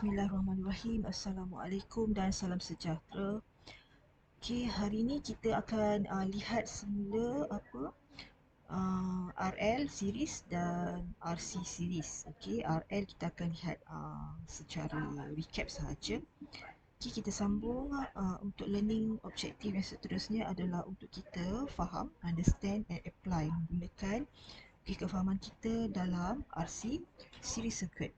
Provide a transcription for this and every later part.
Bismillahirrahmanirrahim. Assalamualaikum dan salam sejahtera. Okey, hari ni kita akan lihat semula RL series dan RC series. Okey, RL kita akan lihat secara recap sahaja. Okey, kita sambung untuk learning objektif yang seterusnya adalah untuk kita faham, understand and apply menggunakan kefahaman kita dalam RC series circuit.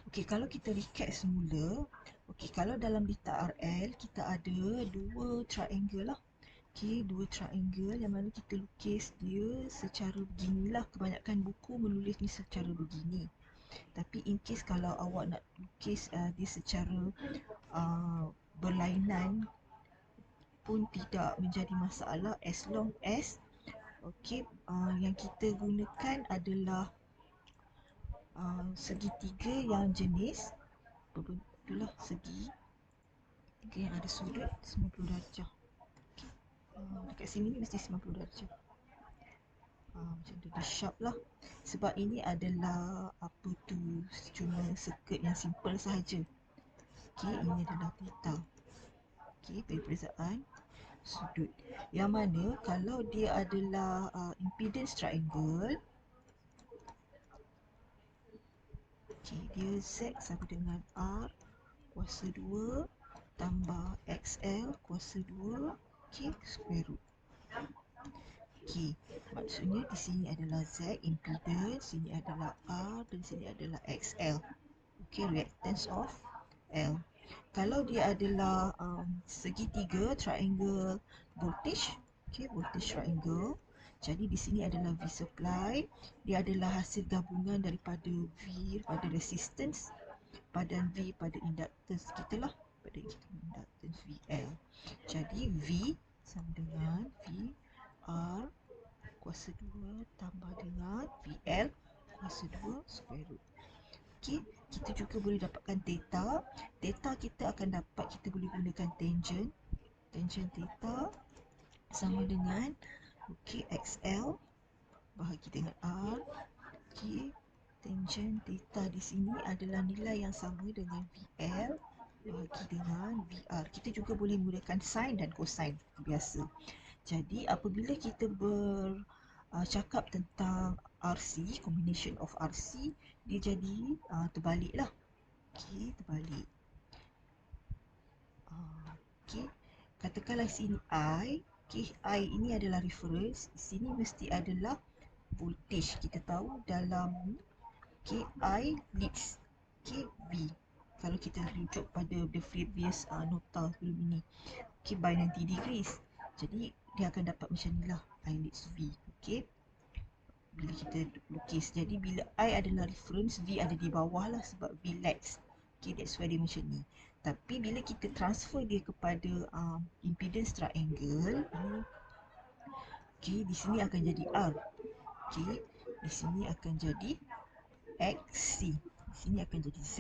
Okey, kalau kita recap semula, okey, kalau dalam data RL kita ada dua triangle lah. Okey, dua triangle yang mana kita lukis dia secara beginilah. Kebanyakan buku menulis ni secara begini. Tapi in case kalau awak nak lukis dia secara berlainan pun tidak menjadi masalah, as long as okey, yang kita gunakan adalah segitiga yang jenis itulah segi tiga yang ada sudut 90 darjah. Okay. Dekat sini ni mesti 90 darjah. Macam tu, dia sharp lah. Sebab ini adalah cuma circuit yang simple sahaja. Okay, ini adalah theta. Okay, perbezaan sudut. Yang mana kalau dia adalah impedance triangle, okay, dia Z sama dengan R kuasa 2 tambah XL kuasa 2, okay, square root. Okay, maksudnya di sini adalah Z impedance, sini adalah R dan sini adalah XL. Okay, reactance of L. Kalau dia adalah segitiga triangle voltage, okay, voltage triangle, jadi di sini adalah V supply, dia adalah hasil gabungan daripada V pada resistance, padan V pada inductance kita lah, pada inductance VL. Jadi V sama dengan V R kuasa 2 tambah dengan VL kuasa 2 square root. Okey, kita juga boleh dapatkan theta. Theta kita akan dapat, kita boleh gunakan tangent. Tangent theta sama dengan okey XL bahagi dengan R. Okey, tangent theta di sini adalah nilai yang sama dengan VL bahagi dengan VR. Kita juga boleh menggunakan sin dan cosine biasa. Jadi apabila kita bercakap tentang RC, combination of RC, dia jadi terbalik lah. Okey, terbalik. Okey, katakanlah sini I. Okey, I ini adalah reference. Sini mesti adalah voltage. Kita tahu dalam okey, I leads okey, V. Kalau kita rujuk pada the previous nota sebelum ini, okey, by 90 degrees. Jadi dia akan dapat macam ni lah, I leads V. Okey, bila kita lukis, jadi bila I adalah reference, V ada di bawah lah sebab V lags. Okey, that's why dia macam ni. Tapi bila kita transfer dia kepada impedance triangle, okey, di sini akan jadi R. Okey, di sini akan jadi XC. Di sini akan jadi Z.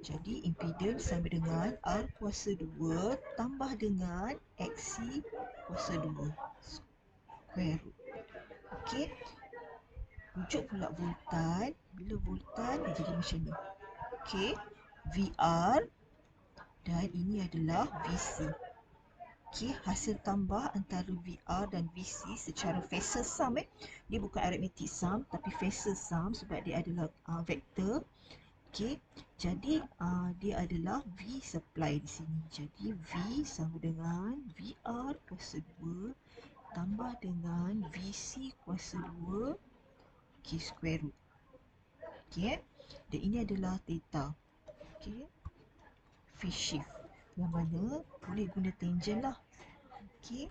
Jadi impedance sama dengan R kuasa 2 tambah dengan XC kuasa 2 square root. Okey, rujuk pula voltan. Bila voltan dia jadi macam ni. Okey, VR dan ini adalah VC. Okey, hasil tambah antara VR dan VC secara phasor sum, dia bukan arithmetic sum tapi phasor sum sebab dia adalah vektor. Okey, jadi dia adalah V supply di sini. Jadi V sama dengan VR kuasa 2 tambah dengan VC kuasa 2, okey, square root. Okey, dan ini adalah theta. Okey, phase shift yang mana boleh guna tangent lah. Okey,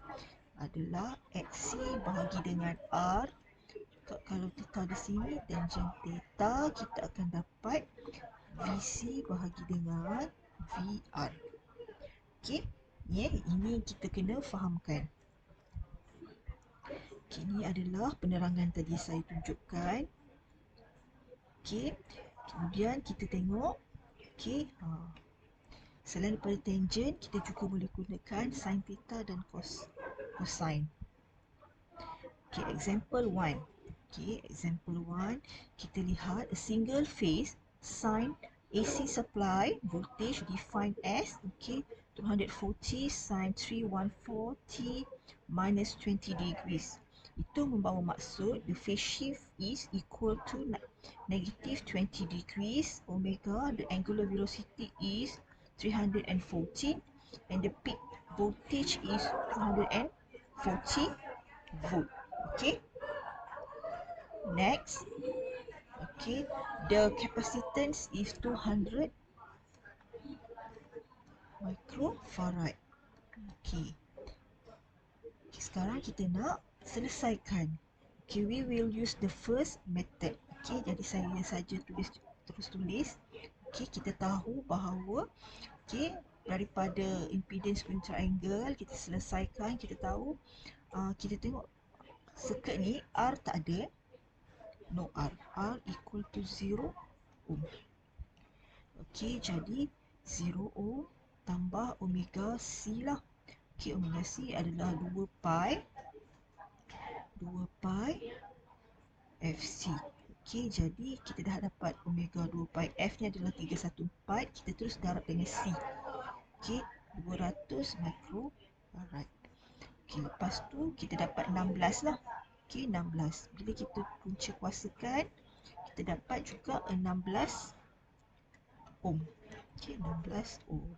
adalah XC bahagi dengan R. Kalau theta di sini, tangent theta, kita akan dapat VC bahagi dengan VR. Okey, ini kita kena fahamkan. Okey, ini adalah penerangan tadi saya tunjukkan. Okey, kemudian kita tengok. Okey, selain daripada tangent, kita juga boleh gunakan sin theta dan cosine. Okey, example 1. Okey, example 1, kita lihat a single phase sine AC supply voltage defined as 240 sin 314 T minus 20 degrees. Itu membawa maksud the phase shift is equal to negative 20 degrees omega. The angular velocity is 314 and the peak voltage is 240 volt. Okay. Next. Okay. The capacitance is 200 microfarad. Okay. Sekarang kita nak selesaikan. Okay, we will use the first method. Okay, jadi saya saja terus tulis. Okay, kita tahu bahawa daripada impedance punya triangle kita selesaikan, kita tahu kita tengok circuit ni R tak ada. No R. R equal to 0 ohm. Okay, jadi 0 ohm tambah omega C lah. Okay, omega C adalah 2 pi FC. Okay, jadi kita dah dapat omega 2 pi F ni adalah 314. Kita terus darab dengan C. Okay, 200 microfarad. Okay, lepas tu kita dapat 16 lah. Okay, 16. Bila kita punca kuasakan, kita dapat juga 16 ohm. Okay, 16 ohm.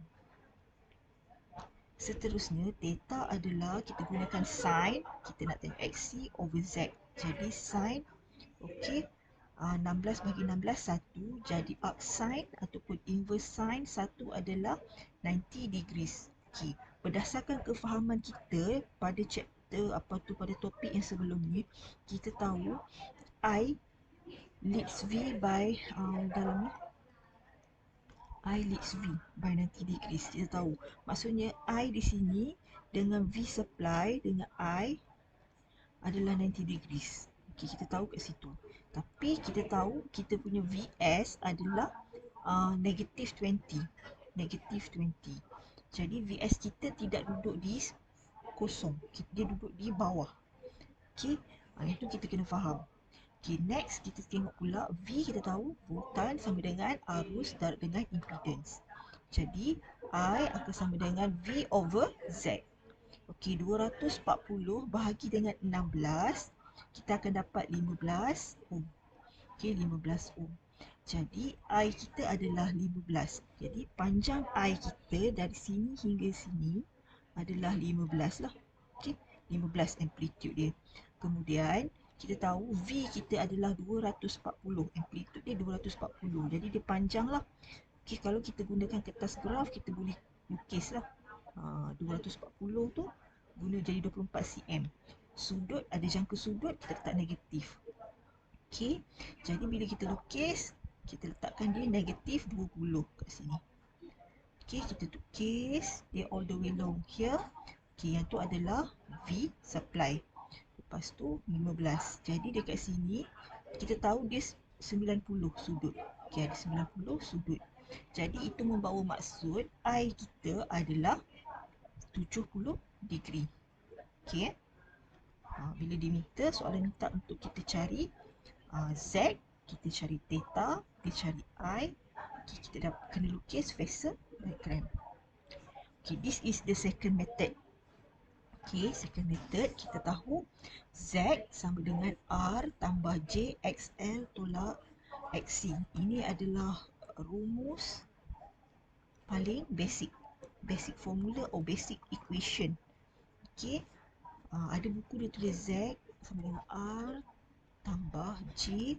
Seterusnya, theta adalah kita gunakan sin. Kita nak tengok XC over Z. Jadi sin, okay, 16 bagi 16, 1. Jadi arc sin ataupun inverse sin 1 adalah 90 degrees. Okay. Berdasarkan kefahaman kita pada chapter pada topik yang sebelum ni, kita tahu I leads V by dalam ni I leads V by 90 degrees. Kita tahu maksudnya I di sini dengan V supply dengan I adalah 90 degrees. Okay, kita tahu kat situ. Tapi kita tahu kita punya VS adalah negative 20. Negative 20. Jadi VS kita tidak duduk di kosong. Dia duduk di bawah. Okay, itu kita kena faham. Okay, next kita tengok pula V kita tahu voltan sama dengan arus darab dengan impedance. Jadi I akan sama dengan V over Z. Okay, 240 bahagi dengan 16, kita akan dapat 15 ohm. Okay, 15 ohm. Jadi I kita adalah 15. Jadi panjang I kita dari sini hingga sini adalah 15 lah. Okay, 15 amplitude dia. Kemudian kita tahu V kita adalah 240. Amplitude dia 240. Jadi dia panjang lah. Okay, kalau kita gunakan kertas graf, kita boleh lukis lah. 240 tu guna jadi 24 cm. Sudut, ada jangka sudut, kita letak negatif. Okay, jadi bila kita lukis, kita letakkan dia negatif 20 kat sini. Okay, kita tukis dia all the way long here. Okay, yang tu adalah V supply. Lepas tu 15. Jadi dekat sini kita tahu dia 90 sudut. Okay, ada 90 sudut. Jadi itu membawa maksud I kita adalah 70 degree. Okay. Bila diminta, soalan minta untuk kita cari Z, kita cari theta, kita cari I. Okay, kita dah kena lukis phasor diagram. Okay, this is the second method. Okay, second method kita tahu Z sama dengan R tambah J XL tolak XC. Ini adalah rumus paling basic formula or basic equation. Okay, ada buku dia tulis Z sama dengan R tambah J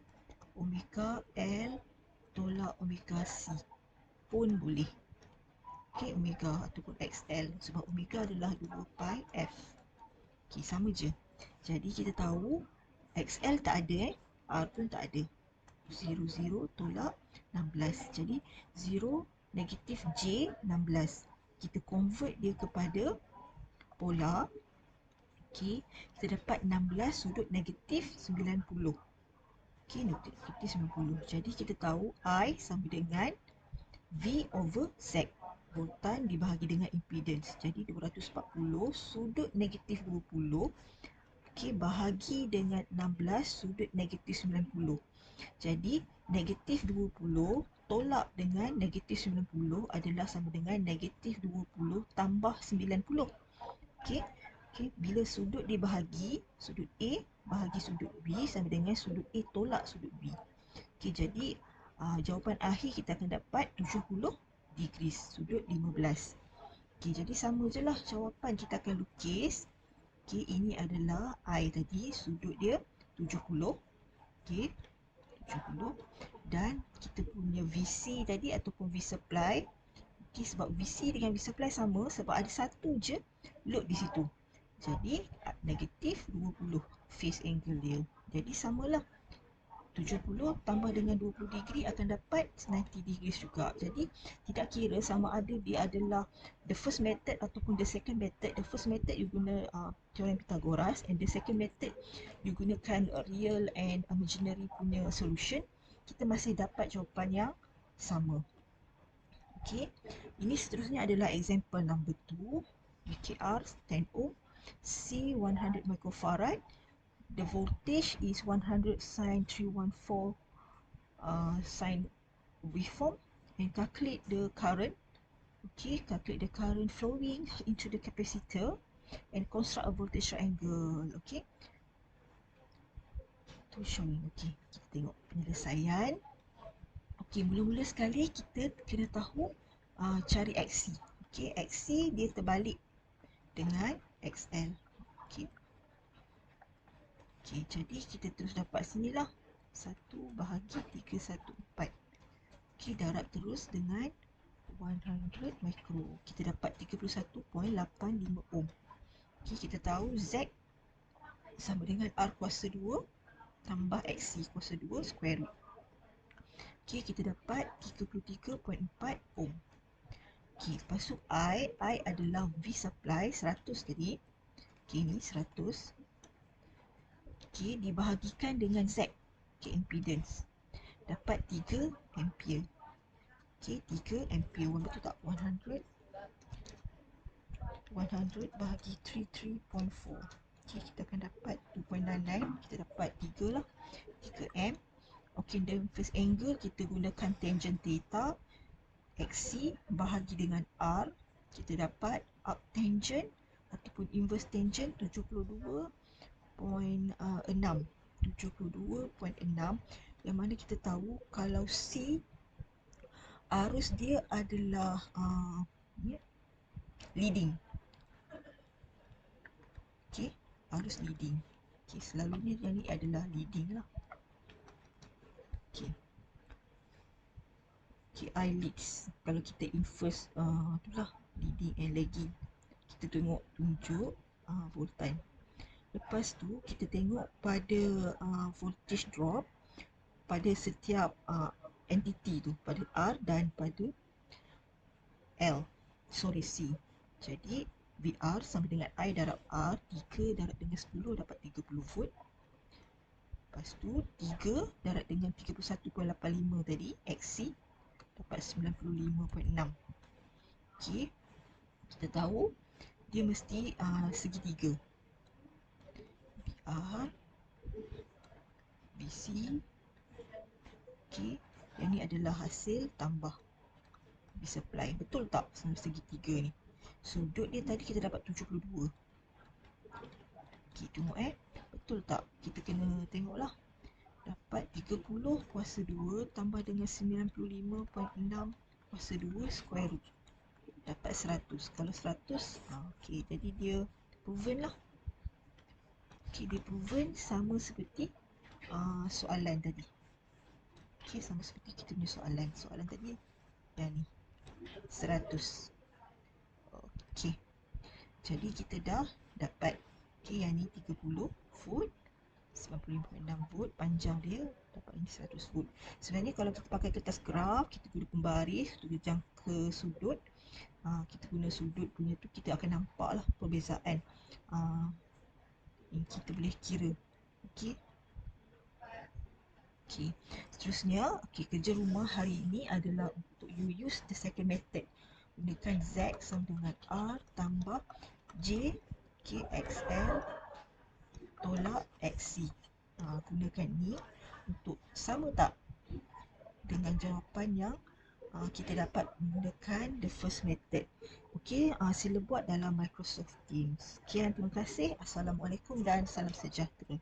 omega L tolak omega C pun boleh. Okay, omega ataupun XL sebab omega adalah 2 pi F. Okay, sama je. Jadi kita tahu XL tak ada, R pun tak ada. 0, 0 tolak 16. Jadi 0 negatif J 16. Kita convert dia kepada polar. Okay, kita dapat 16 sudut negatif 90. Okay, negatif 90. Jadi kita tahu I sama dengan V over Z. Voltan dibahagi dengan impedance. Jadi 240 sudut negatif 20. Okay, bahagi dengan 16 sudut negatif 90. Jadi negatif 20 tolak dengan negatif 90 adalah sama dengan negatif 20 tambah 90. Okey. Okey, bila sudut dibahagi, sudut A bahagi sudut B sama dengan sudut A tolak sudut B. Okey, jadi jawapan akhir kita akan dapat 70 degrees, sudut 15. Okey, jadi sama je lah jawapan kita akan lukis. Okey, ini adalah I tadi, sudut dia 70. Okey, 70. Dan kita punya VC tadi ataupun V supply. Okey, sebab VC dengan V supply sama sebab ada satu je load di situ. Jadi negatif 20 phase angle dia. Jadi samalah, 70 tambah dengan 20 degree akan dapat 90 degrees juga. Jadi tidak kira sama ada dia adalah the first method ataupun the second method. The first method you guna teorem Pythagoras, and the second method you gunakan real and imaginary punya solution, kita masih dapat jawapan yang sama. Okey, ini seterusnya adalah example number 2. VKR 10 ohm, C 100 microfarad. The voltage is 100 sin 314 sine waveform, and calculate the current. Okay, calculate the current flowing into the capacitor and construct a voltage triangle. Okay, tu showing. Okay, kita tengok penyelesaian. Okay, mula-mula sekali kita kena tahu cari XC. Okay, XC dia terbalik dengan XL. Okay. Okay, jadi kita terus dapat sinilah 1 bahagi 314. Okay, darab terus dengan 100 mikro. Kita dapat 31.85 ohm. Okay, kita tahu Z sama dengan R kuasa 2 tambah XC kuasa 2 square root. Okay, kita dapat 33.4 ohm. Okay, lepas tu I adalah V supply 100 tadi. Okay, ni 100. Okay, dibahagikan dengan Z. Okay, impedance. Dapat 3 ampere. Okay, 3 ampere. Betul tak? 100 bahagi 33.4. Okay, kita akan dapat 2.99. Kita dapat 3 lah. 3 amp. Okay, dan first angle kita gunakan tangent theta. XC bahagi dengan R. Kita dapat arctangent ataupun inverse tangent 72.6. 72.6, yang mana kita tahu kalau C arus dia adalah leading. Okay, arus leading. Okay, selalunya yang ni adalah leading lah. Okay. Okay, I leads. Kalau kita inverse itulah leading and lagging. Kita tengok tunjuk voltage. Lepas tu kita tengok pada voltage drop pada setiap entity tu, pada R dan pada C. Jadi VR sama dengan I darab R, 3 darab dengan 10 dapat 30 volt. Lepas tu 3 darab dengan 31.85 tadi, XC dapat 95.6. Okey, kita tahu dia mesti segitiga. VR, BC. Okey, yang ni adalah hasil tambah B supply. Betul tak sama segitiga ni? Sudut dia tadi kita dapat 72. Okey, tengok betul tak? Kita kena tengoklah. Dapat 30 kuasa 2 tambah dengan 95.6 kuasa 2 square root. Dapat 100. Kalau 100, okey, jadi dia proven lah. Okey, dia proven sama seperti soalan tadi. Okey, sama seperti kita punya soalan. Soalan tadi yang ni 100. Okey, jadi kita dah dapat. Okey, yang ni 30 volt, 95.6 volt, panjang dia dapat ini 100 volt. Sebenarnya kalau kita pakai kertas graf, kita guna pembaris untuk jangka sudut. Kita guna sudut punya tu, kita akan nampak lah perbezaan. Ini kita boleh kira. Okey. Okey. Seterusnya, okey, kerja rumah hari ini adalah untuk you use the second method. Gunakan Z sama dengan R tambah J KXL tolak XC. Gunakan ni untuk sama tak dengan jawapan yang kita dapat menggunakan the first method. Okey, sila buat dalam Microsoft Teams. Sekian, terima kasih. Assalamualaikum dan salam sejahtera.